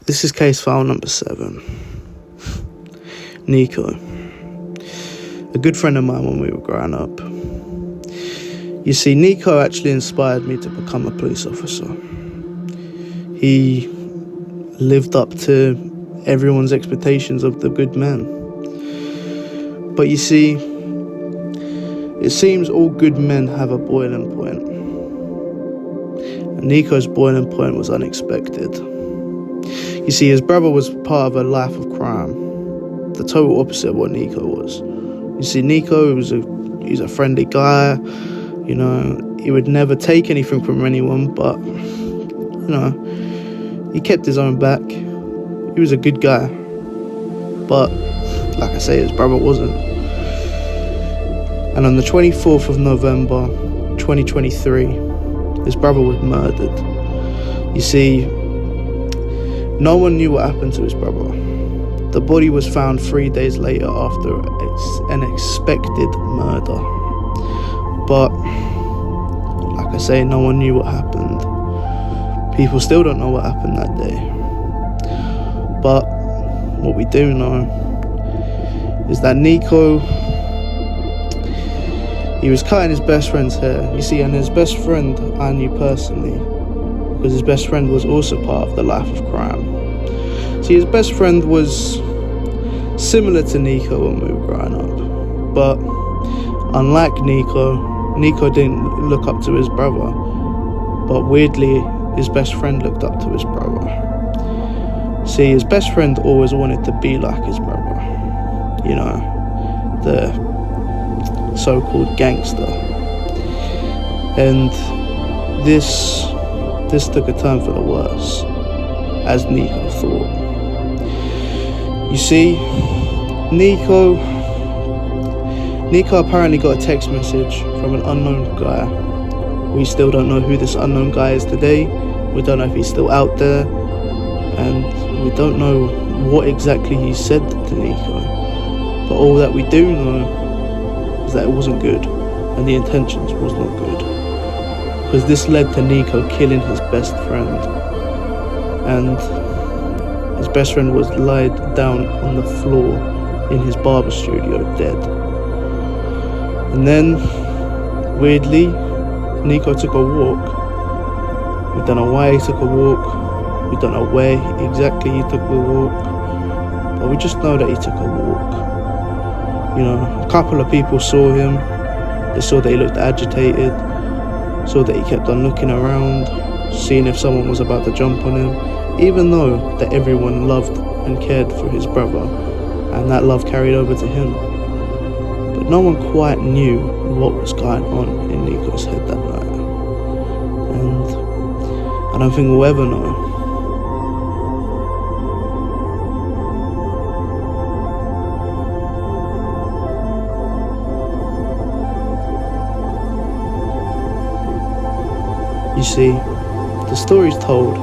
This is case file number 7. Nico. A good friend of mine when we were growing up. You see, Nico actually inspired me to become a police officer. He lived up to everyone's expectations of the good man. But you see, it seems all good men have a boiling point. And Nico's boiling point was unexpected. You see, his brother was part of a life of crime, the total opposite of what Nico was. You see, Nico was he's a friendly guy, you know, he would never take anything from anyone, but, you know, he kept his own back. He was a good guy. But, like I say, his brother wasn't. And on the 24th of November, 2023, his brother was murdered. You see, no one knew what happened to his brother. The body was found 3 days later after an expected murder. But, like I say, no one knew what happened. People still don't know what happened that day. But what we do know is that Nico, he was cutting his best friend's hair. You see, and his best friend I knew personally, because his best friend was also part of the life of crime. See, his best friend was similar to Nico when we were growing up, but unlike Nico didn't look up to his brother, but weirdly, his best friend looked up to his brother. See, his best friend always wanted to be like his brother, you know, the so-called gangster. And this took a turn for the worse, as Nico thought. You see, Nico apparently got a text message from an unknown guy. We still don't know who this unknown guy is today. We don't know if he's still out there, and we don't know what exactly he said to Nico. But all that we do know is that it wasn't good, and the intentions was not good, because this led to Nico killing his best friend, and his best friend was laid down on the floor in his barber studio dead. And then, weirdly, Nico took a walk. We don't know why he took a walk. We don't know where exactly he took the walk. But we just know that he took a walk. You know, a couple of people saw him. They saw that he looked agitated. Saw that he kept on looking around, seeing if someone was about to jump on him. Even though that everyone loved and cared for his brother, and that love carried over to him. But no one quite knew what was going on in Nico's head that night. And I don't think we'll ever know. You see, the story's told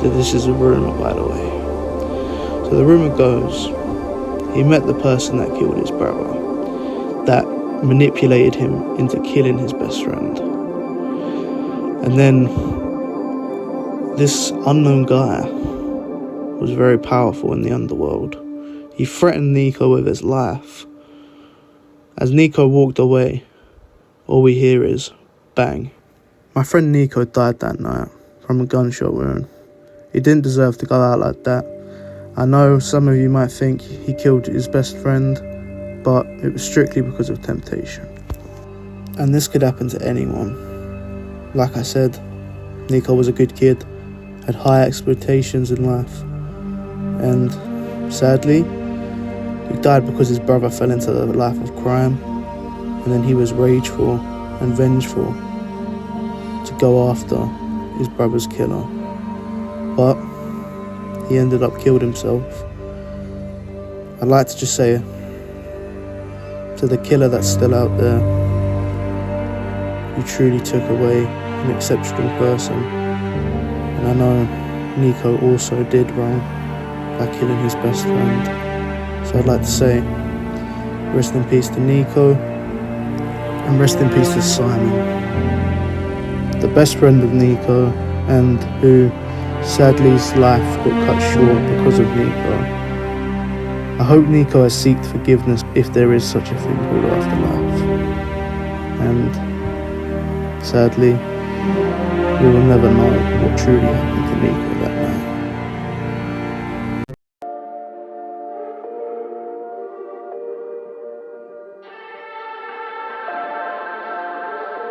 that this is a rumour, by the way. So the rumour goes, he met the person that killed his brother, that manipulated him into killing his best friend. And then this unknown guy was very powerful in the underworld. He threatened Nico with his life. As Nico walked away, all we hear is bang. My friend Nico died that night from a gunshot wound. He didn't deserve to go out like that. I know some of you might think he killed his best friend, but it was strictly because of temptation. And this could happen to anyone. Like I said, Nico was a good kid, had high expectations in life, and sadly, he died because his brother fell into the life of crime, and then he was rageful and vengeful to go after his brother's killer. But he ended up killed himself. I'd like to just say to the killer that's still out there, you truly took away an exceptional person. And I know Nico also did wrong by killing his best friend. So I'd like to say, rest in peace to Nico, and rest in peace to Simon, the best friend of Nico, and who Sadly, his life got cut short because of Nico. I hope Nico has sought forgiveness if there is such a thing called afterlife. And sadly, we will never know what truly happened to Nico that night.